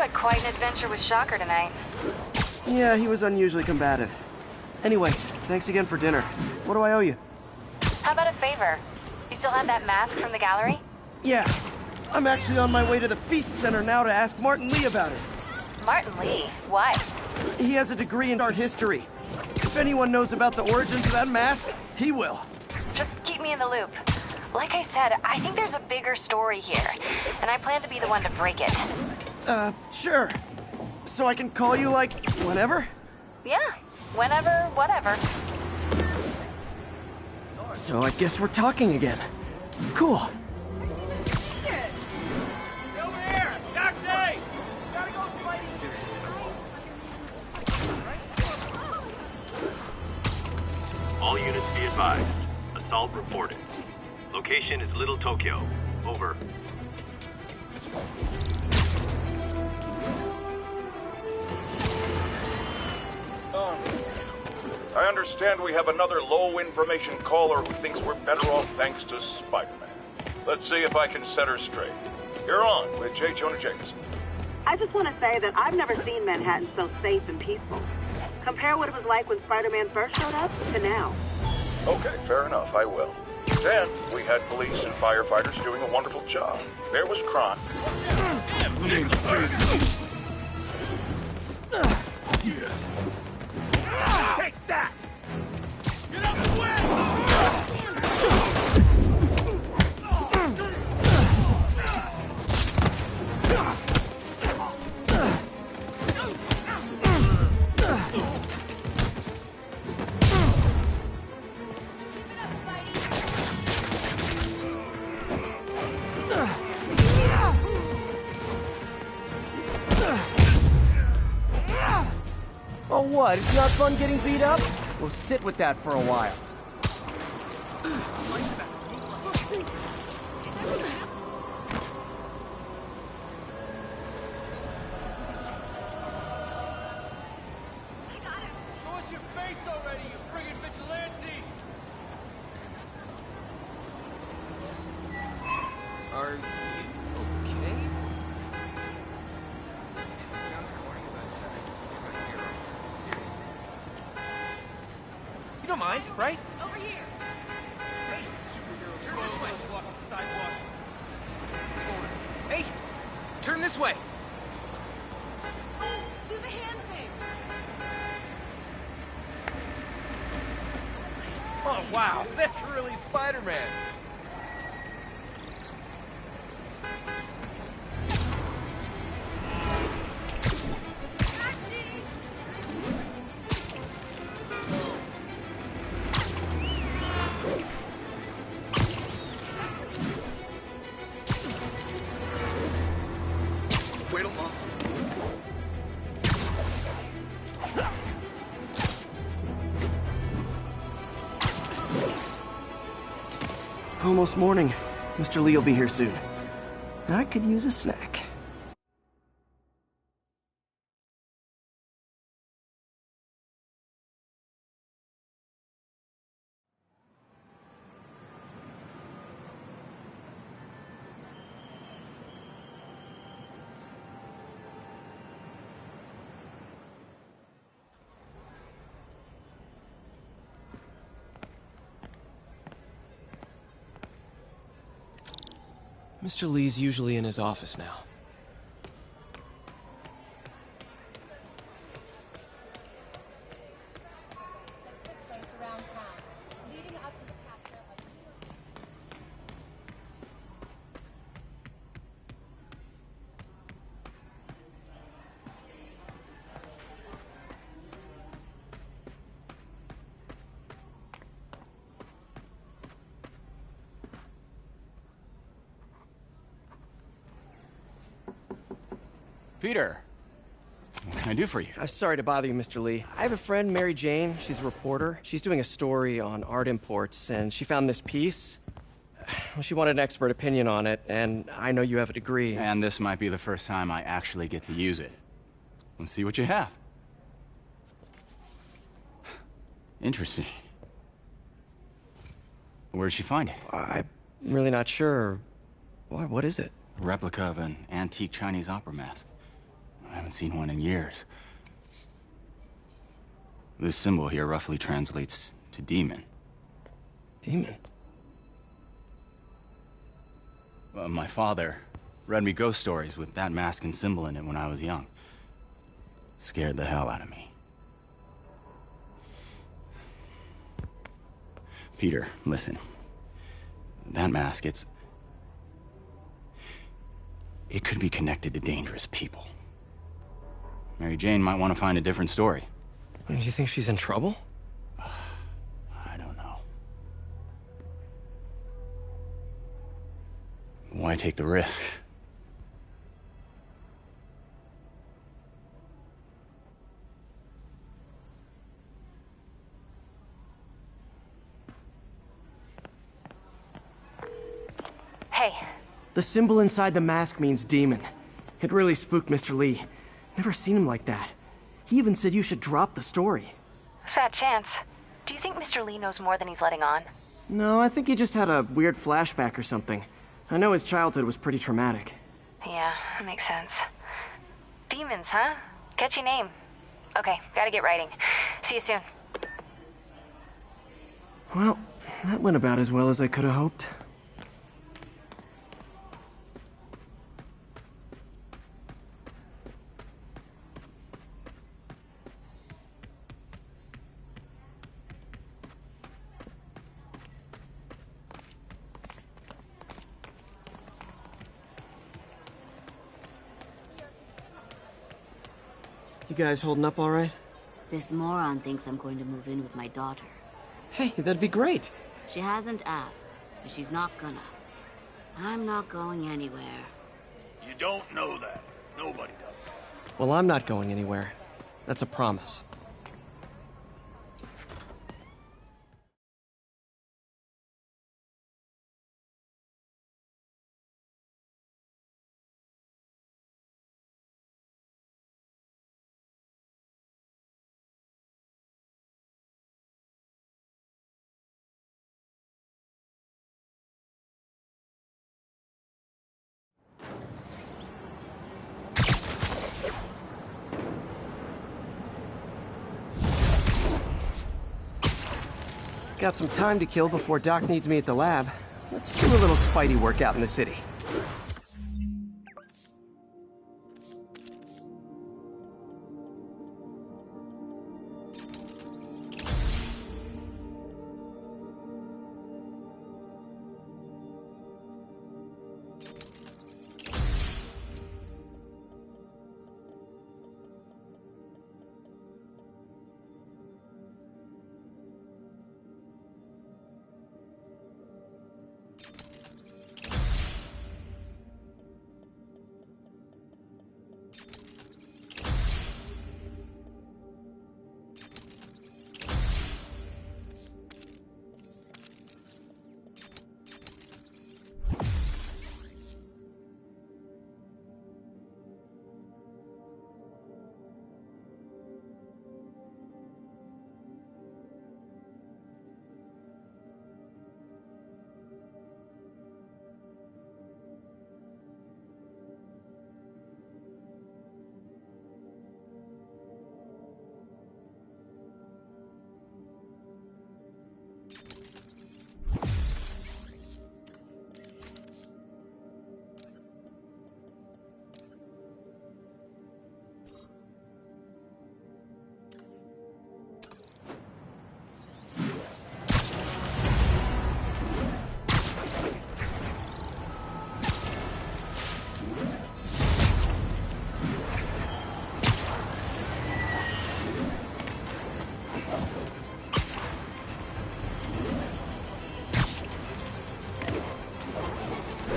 had quite an adventure with Shocker tonight. Yeah, he was unusually combative. Anyway, thanks again for dinner. What do I owe you? How about a favor? You still have that mask from the gallery? Yeah. I'm actually on my way to the Feast Center now to ask Martin Lee about it. Martin Lee? Why? He has a degree in art history. If anyone knows about the origins of that mask, he will. Just keep me in the loop. Like I said, I think there's a bigger story here, and I plan to be the one to break it. Sure. So I can call you, like, whenever? Yeah, whenever, whatever. So I guess we're talking again. Cool. Over here! Taxi! Gotta go, Spidey! All units be advised. Assault reported. Location is Little Tokyo. Over. I understand we have another low-information caller who thinks we're better off thanks to Spider-Man. Let's see if I can set her straight. You're on with J. Jonah Jameson. I just want to say that I've never seen Manhattan so safe and peaceful. Compare what it was like when Spider-Man first showed up to now. Okay, fair enough, I will. Then, we had police and firefighters doing a wonderful job. There was crime. Take that! Get out of the way! Oh, what? It's not fun getting beat up? We'll sit with that for a while. Show us your face already, you friggin' vigilante! Are you okay? It sounds corny, but I'm a hero. Seriously. You don't mind, right? Over here! Hey, superhero, turn this way! Walk off the sidewalk. Hey! Turn this way! Do the hand thing. Oh, wow, that's really Spider-Man. Wait a moment. Almost morning. Mr. Lee will be here soon. I could use a snack. Mr. Lee's usually in his office now. Peter, what can I do for you? Sorry to bother you, Mr. Lee. I have a friend, Mary Jane. She's a reporter. She's doing a story on art imports, and she found this piece. Well, she wanted an expert opinion on it, and I know you have a degree. And this might be the first time I actually get to use it. Let's see what you have. Interesting. Where did she find it? I'm really not sure. Why, what is it? A replica of an antique Chinese opera mask. I haven't seen one in years. This symbol here roughly translates to demon. Demon? My father read me ghost stories with that mask and symbol in it when I was young. Scared the hell out of me. Peter, listen. That mask, it could be connected to dangerous people. Mary Jane might want to find a different story. Do you think she's in trouble? I don't know. Why take the risk? Hey, The symbol inside the mask means demon. It really spooked Mr. Lee. Never seen him like that. He even said you should drop the story. fat chance. Do you think Mr. Lee knows more than he's letting on? No, I think he just had a weird flashback or something. I know his childhood was pretty traumatic. Yeah, that makes sense. Demons, huh? Catchy name. Okay, gotta get writing. See you soon. Well, that went about as well as I could have hoped. You guys holding up all right? This moron thinks I'm going to move in with my daughter. Hey, that'd be great. She hasn't asked, but she's not gonna. I'm not going anywhere. You don't know that. Nobody does. Well, I'm not going anywhere. That's a promise. Got some time to kill before Doc needs me at the lab. Let's do a little Spidey workout in the city.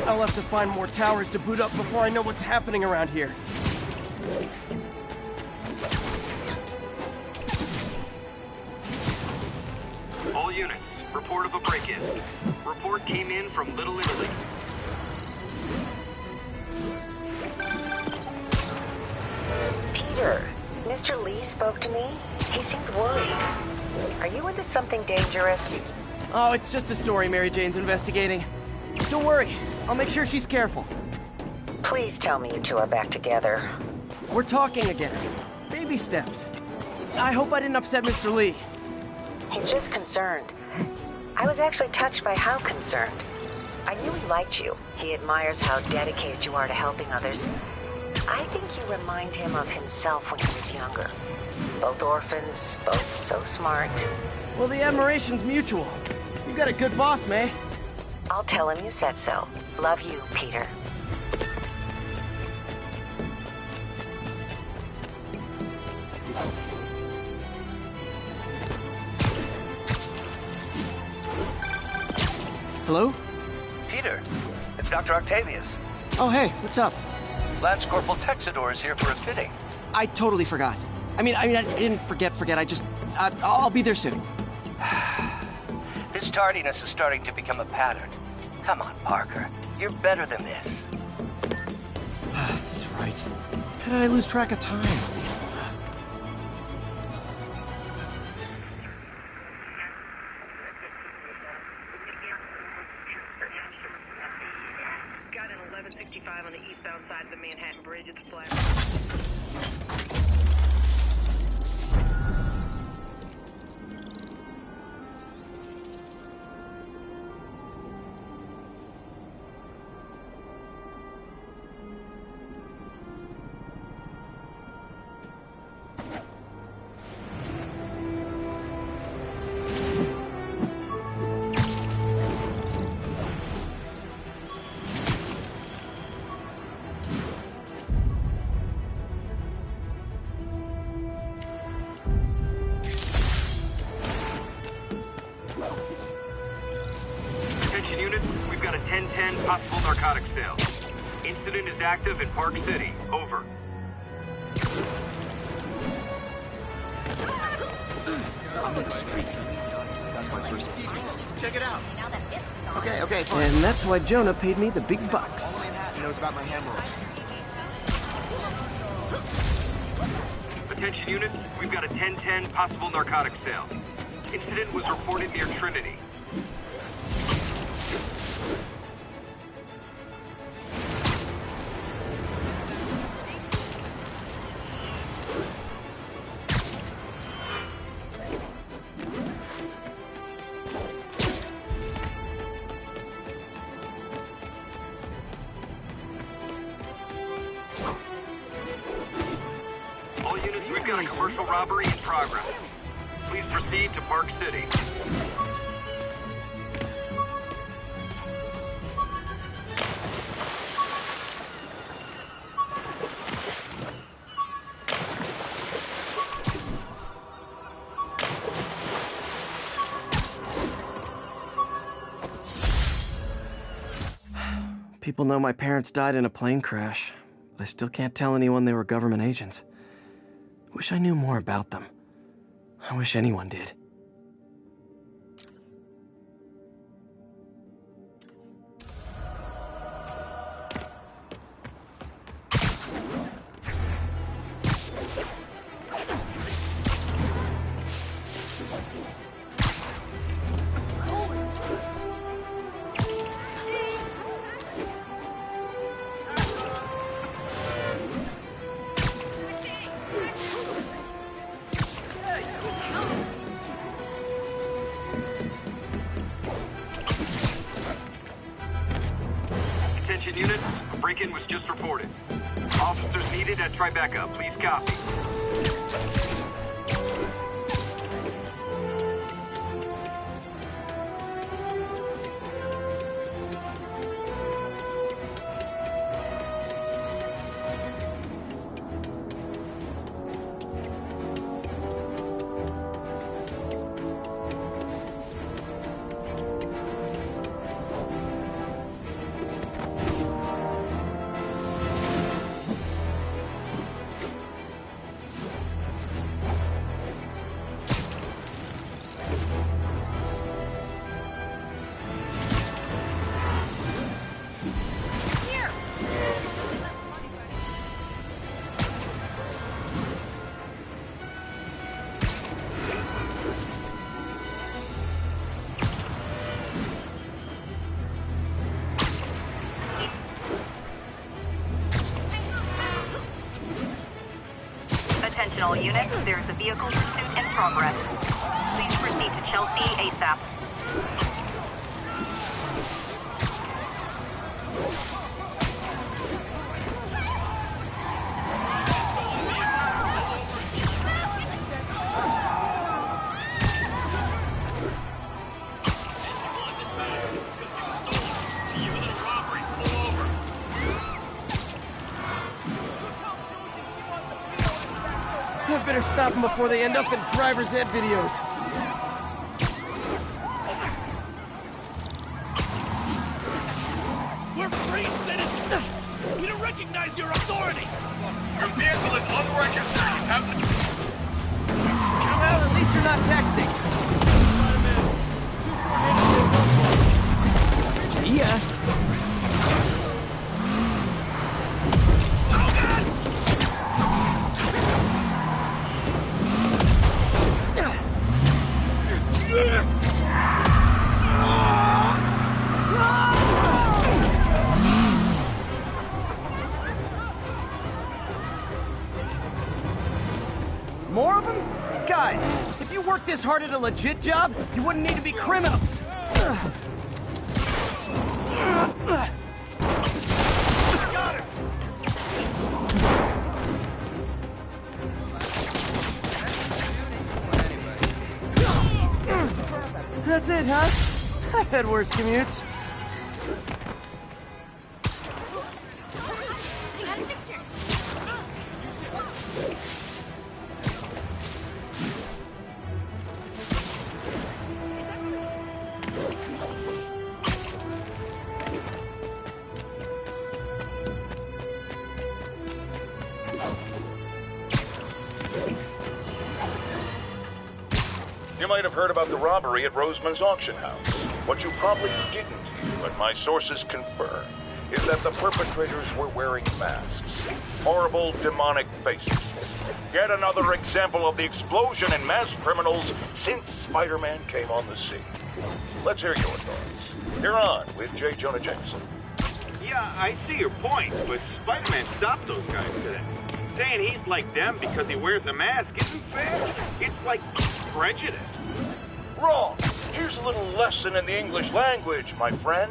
I'll have to find more towers to boot up before I know what's happening around here. All units, report of a break-in. Report came in from Little Italy. Peter, Mr. Lee spoke to me. He seemed worried. Are you into something dangerous? Oh, it's just a story Mary Jane's investigating. Don't worry, I'll make sure she's careful. Please tell me you two are back together. We're talking again. Baby steps. I hope I didn't upset Mr. Lee. He's just concerned. I was actually touched by how concerned. I knew he liked you. He admires how dedicated you are to helping others. I think you remind him of himself when he was younger. Both orphans, both so smart. Well, the admiration's mutual. You got a good boss, May. I'll tell him you said so. Love you, Peter. Hello? Peter, it's Dr. Octavius. Oh, hey, what's up? Lance Corporal Texador is here for a fitting. I totally forgot. I mean, I didn't forget. I just... I'll be there soon. His tardiness is starting to become a pattern. Come on, Parker. You're better than this. He's right. How did I lose track of time? Got an 1165 on the eastbound side of the Manhattan Bridge at the flat. Attention units, we've got a 10-10 possible narcotics sale. Incident is active in Park City. Over. Check it out. Okay, fine. And that's why Jonah paid me the big bucks. Manhattan knows about my hemorrhoids. Attention units, we've got a 10-10 possible narcotics sale. Incident was reported near Trinity. All units, we've got a commercial robbery in progress. Please proceed to Park City. People know my parents died in a plane crash, but I still can't tell anyone they were government agents. Wish I knew more about them. I wish anyone did. Attention units, a break-in was just reported. Officers needed at Tribeca. Please copy. Attention all units, there is a vehicle pursuit in progress. Please proceed to Chelsea ASAP. I better stop them before they end up in driver's ed videos. We're free, citizens! We don't recognize your authority! Your vehicle is unregistered. You have the... Well, at least you're not texting. Yeah. More of them? Guys, if you worked this hard at a legit job, you wouldn't need to be criminals. That's it, huh? I've had worse commutes. You might have heard about the robbery at Roseman's auction house. What you probably didn't hear, but my sources confirm, is that the perpetrators were wearing masks. Horrible, demonic faces. Yet another example of the explosion in mass criminals since Spider-Man came on the scene. Let's hear your thoughts. You're on with J. Jonah Jameson. Yeah, I see your point, but Spider-Man stopped those guys today. Saying he's like them because he wears a mask isn't fair. It's like prejudice. Wrong. Here's a little lesson in the English language, my friend.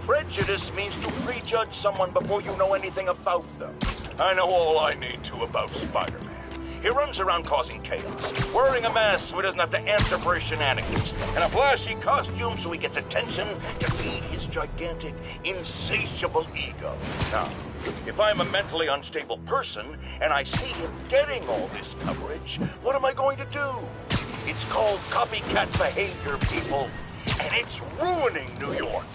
Prejudice means to prejudge someone before you know anything about them. I know all I need to about Spider-Man. He runs around causing chaos, wearing a mask so he doesn't have to answer for his shenanigans, and a flashy costume so he gets attention to feed his gigantic, insatiable ego. Now, if I'm a mentally unstable person and I see him getting all this coverage, what am I going to do? It's called copycat behavior, people, and it's ruining New York.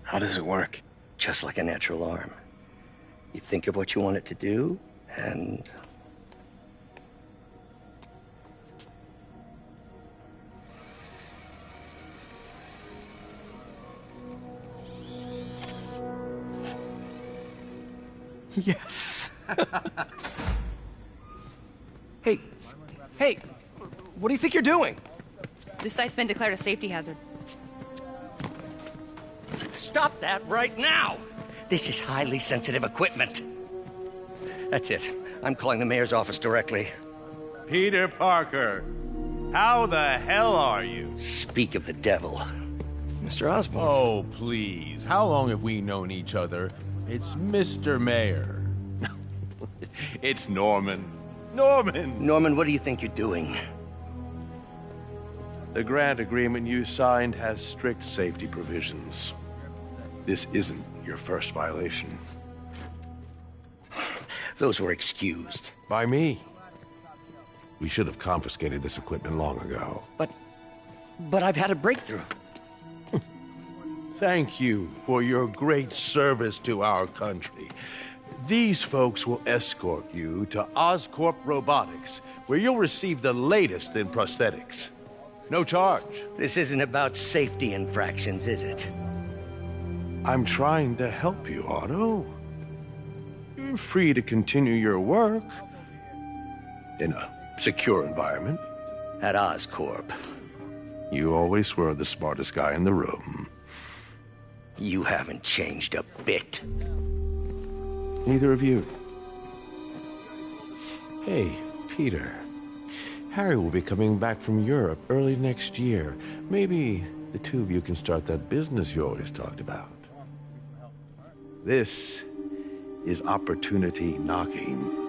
How does it work? Just like a natural arm. You think of what you want it to do, and... Yes. Hey, what do you think you're doing? This site's been declared a safety hazard. Stop that right now! This is highly sensitive equipment. That's it. I'm calling the mayor's office directly. Peter Parker, how the hell are you? Speak of the devil. Mr. Osborn. Oh, please. How long have we known each other? It's Mr. Mayor. It's Norman. Norman, what do you think you're doing? The grant agreement you signed has strict safety provisions. This isn't your first violation. Those were excused. By me. We should have confiscated this equipment long ago. But I've had a breakthrough. Thank you for your great service to our country. These folks will escort you to Oscorp Robotics, where you'll receive the latest in prosthetics. No charge. This isn't about safety infractions, is it? I'm trying to help you, Otto. You're free to continue your work in a secure environment. At Oscorp. You always were the smartest guy in the room. You haven't changed a bit. Neither of you. Hey, Peter. Harry will be coming back from Europe early next year. Maybe the two of you can start that business you always talked about. This is opportunity knocking.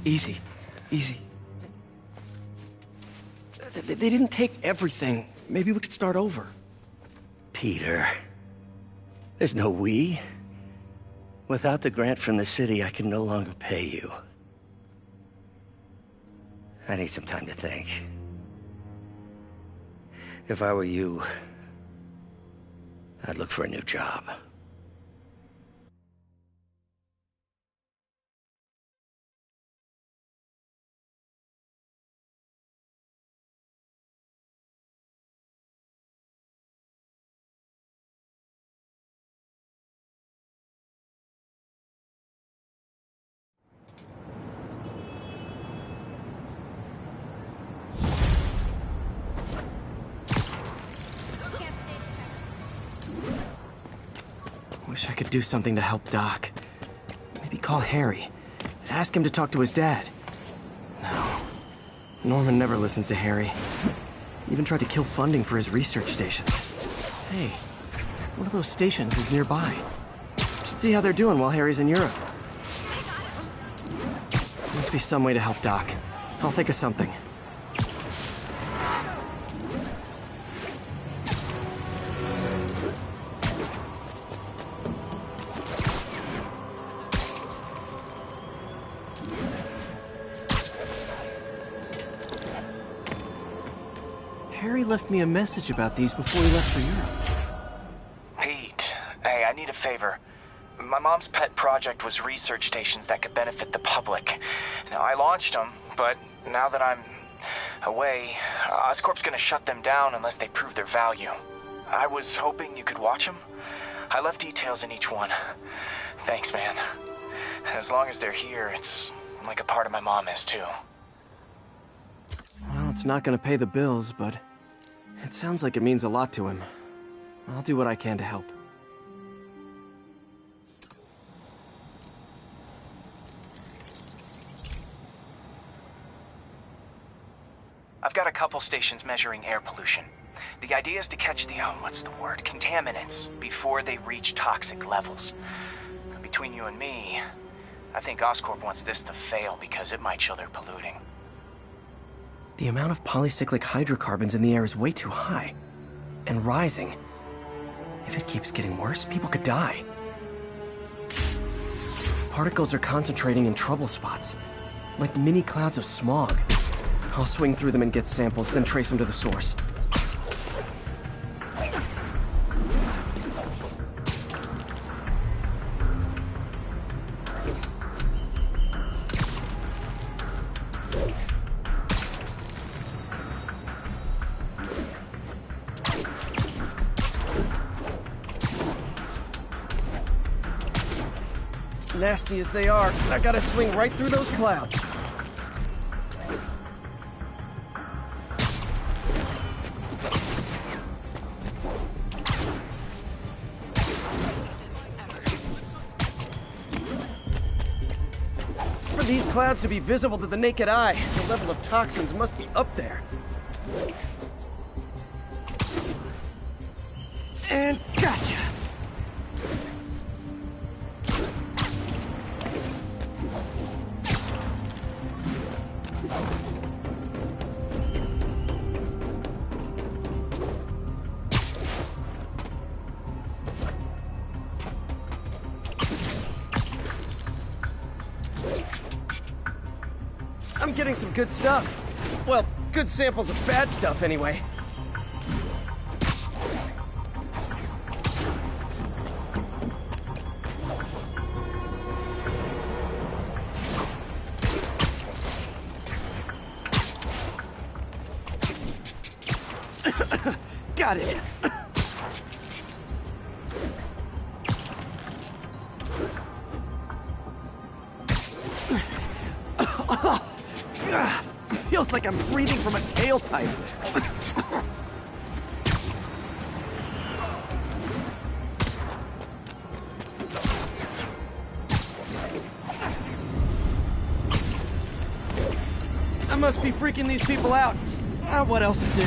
Easy. They didn't take everything. Maybe we could start over. Peter, there's no we. Without the grant from the city, I can no longer pay you. I need some time to think. If I were you, I'd look for a new job. Wish I could do something to help Doc. Maybe call Harry. Ask him to talk to his dad. No. Norman never listens to Harry. He even tried to kill funding for his research stations. Hey, one of those stations is nearby. Should see how they're doing while Harry's in Europe. Must be some way to help Doc. I'll think of something. Harry left me a message about these before he left for Europe. Pete, hey, I need a favor. My mom's pet project was research stations that could benefit the public. Now, I launched them, but now that I'm away, Oscorp's gonna shut them down unless they prove their value. I was hoping you could watch them. I left details in each one. Thanks, man. As long as they're here, it's like a part of my mom is, too. Well, it's not gonna pay the bills, but it sounds like it means a lot to him. I'll do what I can to help. I've got a couple stations measuring air pollution. The idea is to catch the, contaminants before they reach toxic levels. Between you and me, I think Oscorp wants this to fail because it might show they're polluting. The amount of polycyclic hydrocarbons in the air is way too high. And rising. If it keeps getting worse, people could die. Particles are concentrating in trouble spots. Like mini clouds of smog. I'll swing through them and get samples, then trace them to the source. Nasty as they are, I gotta swing right through those clouds. For these clouds to be visible to the naked eye, the level of toxins must be up there. And gotcha! getting some good stuff. Well, good samples of bad stuff, anyway. Got it. Feels like I'm breathing from a tailpipe. I must be freaking these people out. What else is new?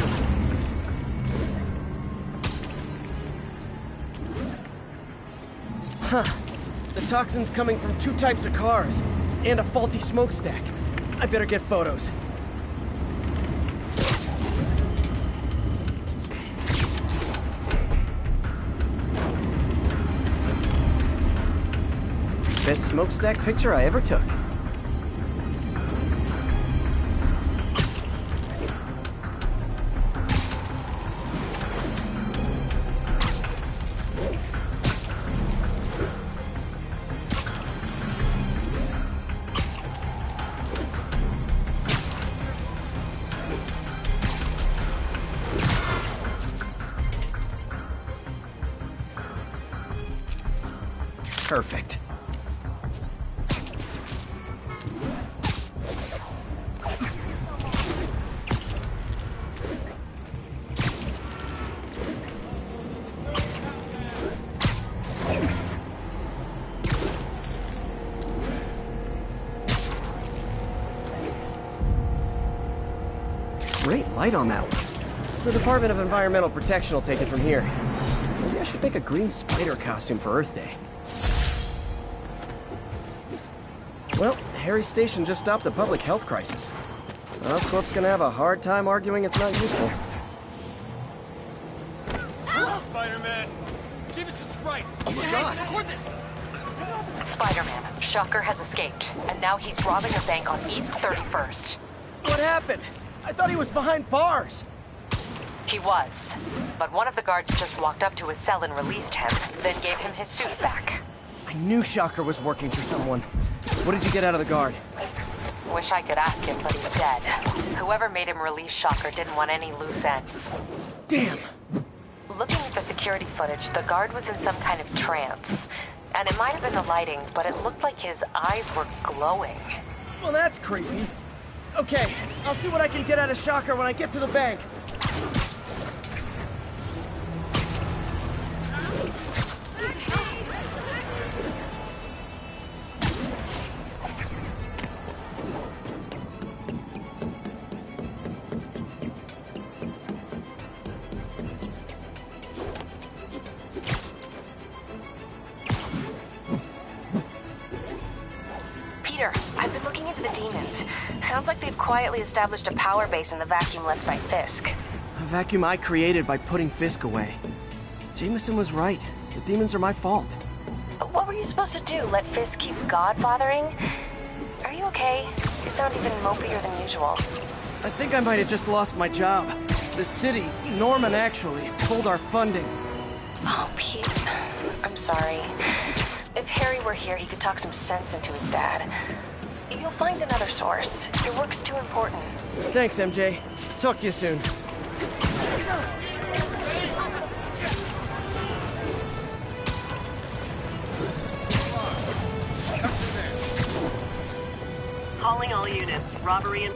Huh. The toxin's coming from 2 types of cars, and a faulty smokestack. I better get photos. Best smokestack picture I ever took. Perfect. Great light on that one. The Department of Environmental Protection will take it from here. Maybe I should make a green spider costume for Earth Day. Well, Harry's station just stopped a public health crisis. Oscorp's gonna have a hard time arguing it's not useful. Spider-Man! Jameson's right! Oh my God! Spider-Man, Shocker has escaped, and now he's robbing a bank on East 31st. What happened? I thought he was behind bars. He was, but one of the guards just walked up to his cell and released him, then gave him his suit back. I knew Shocker was working for someone. What did you get out of the guard? Wish I could ask him, but he's dead. Whoever made him release Shocker didn't want any loose ends. Damn! Looking at the security footage, the guard was in some kind of trance. And it might have been the lighting, but it looked like his eyes were glowing. Well, that's creepy. Okay, I'll see what I can get out of Shocker when I get to the bank. Peter, I've been looking into the demons. Sounds like they've quietly established a power base in the vacuum left by Fisk. A vacuum I created by putting Fisk away. Jameson was right. The demons are my fault. What were you supposed to do? Let Fisk keep godfathering? Are you okay? You sound even mopier than usual. I think I might have just lost my job. The city, Norman actually, pulled our funding. Oh, Pete. I'm sorry. If Harry were here, he could talk some sense into his dad. You'll find another source. Your work's too important. Thanks, MJ. Talk to you soon. Calling all units. Robbery and...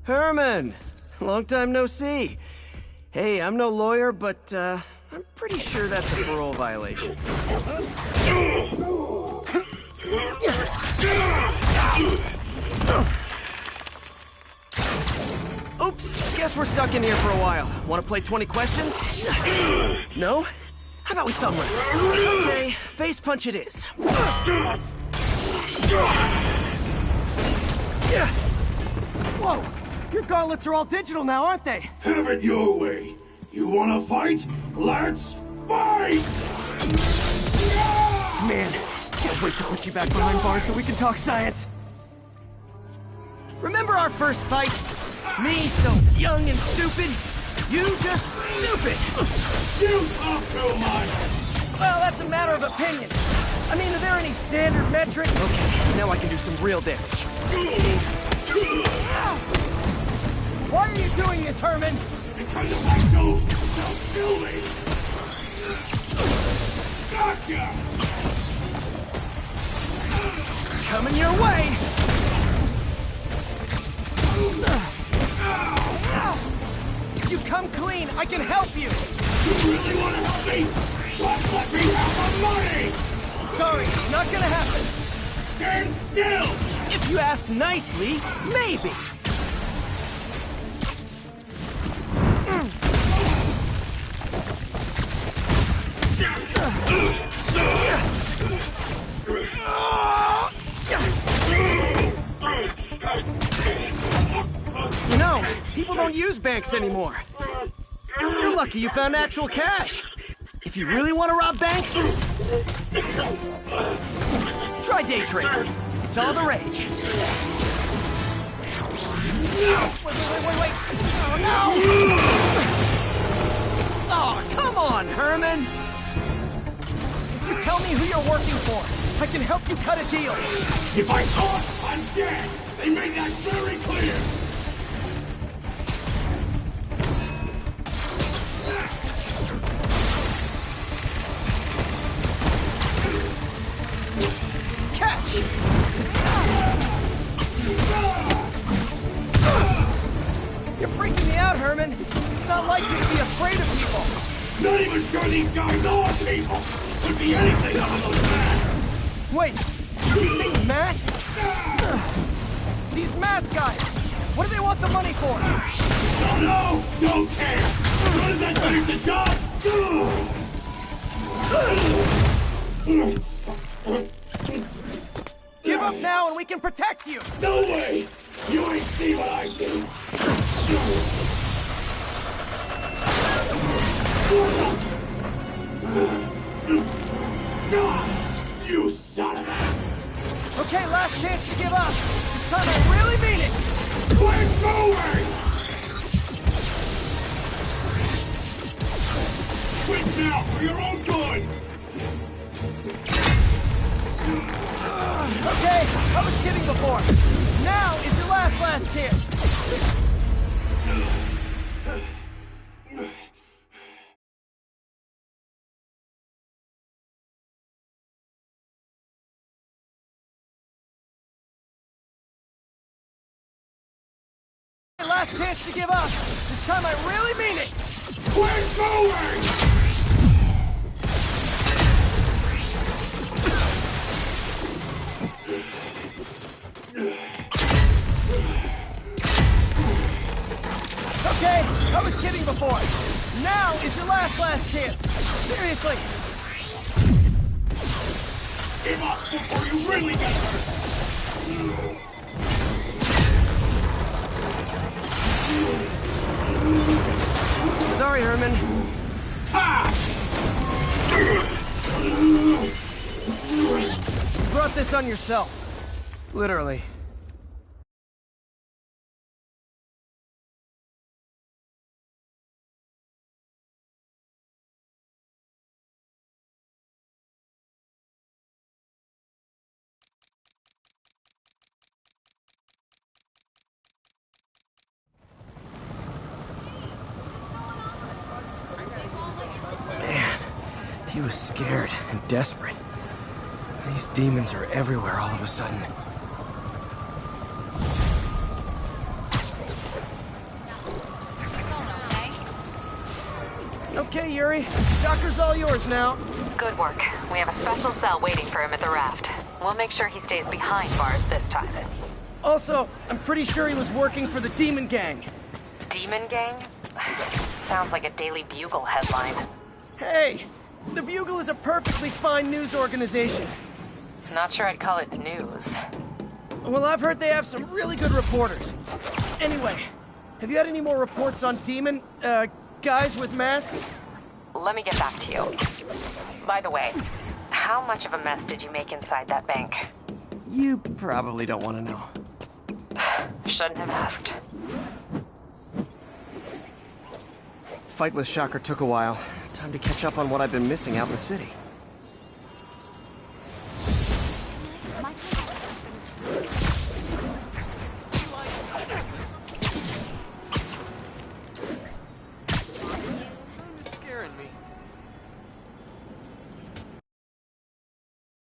Herman! Long time no see. Hey, I'm no lawyer, but, I'm pretty sure that's a parole violation. Oops, guess we're stuck in here for a while. Want to play 20 questions? No? How about we thumb wrestle? Okay, face punch it is. Whoa! Your gauntlets are all digital now, aren't they? Have it your way. You wanna fight? Let's fight! Man, can't wait to put you back behind bars so we can talk science. Remember our first fight? Me so young and stupid? You just stupid! You talk too much! Well, that's a matter of opinion. I mean, are there any standard metric? Okay, now I can do some real damage. Why are you doing this, Herman? Because if I don't kill me! Gotcha! Coming your way! You come clean, I can help you! You really want to help me? Just let me have the money! Sorry, not gonna happen. Stand still! If you ask nicely, maybe. You know, people don't use banks anymore. You're lucky you found actual cash. If you really want to rob banks, try day trading. It's all the rage. Wait. Oh, no! Oh, come on, Herman! If you tell me who you're working for, I can help you cut a deal. If I talk, I'm dead! They made that very clear! Catch! You're freaking me out, Herman. It's not like you to be afraid of people. Not even sure these guys are people! Could be anything other than that! Wait, did you say masks? These mask guys, what do they want the money for? Don't know! Don't care! As soon as I finish the job, give up now and we can protect you! No way! You ain't see what I do! You son of a... Okay, last chance to give up. This time I really mean it! Quit going! Quit now for your own good! Okay, I was kidding before. Now is your last chance. Last chance to give up. This time I really mean it. Quit going! Okay, I was kidding before. Now is your last chance. Seriously. Give up before you really get hurt! Sorry, Herman. You brought this on yourself. Literally. He was scared and desperate. These demons are everywhere all of a sudden. Okay, Yuri. Shocker's all yours now. Good work. We have a special cell waiting for him at the raft. We'll make sure he stays behind bars this time. Also, I'm pretty sure he was working for the Demon Gang. Demon Gang? Sounds like a Daily Bugle headline. Hey! The Bugle is a perfectly fine news organization. Not sure I'd call it news. Well, I've heard they have some really good reporters. Anyway, Have you had any more reports on demon, guys with masks? Let me get back to you. By the way, how much of a mess did you make inside that bank? You probably don't want to know. Shouldn't have asked. Fight with Shocker took a while. Time to catch up on what I've been missing out in the city.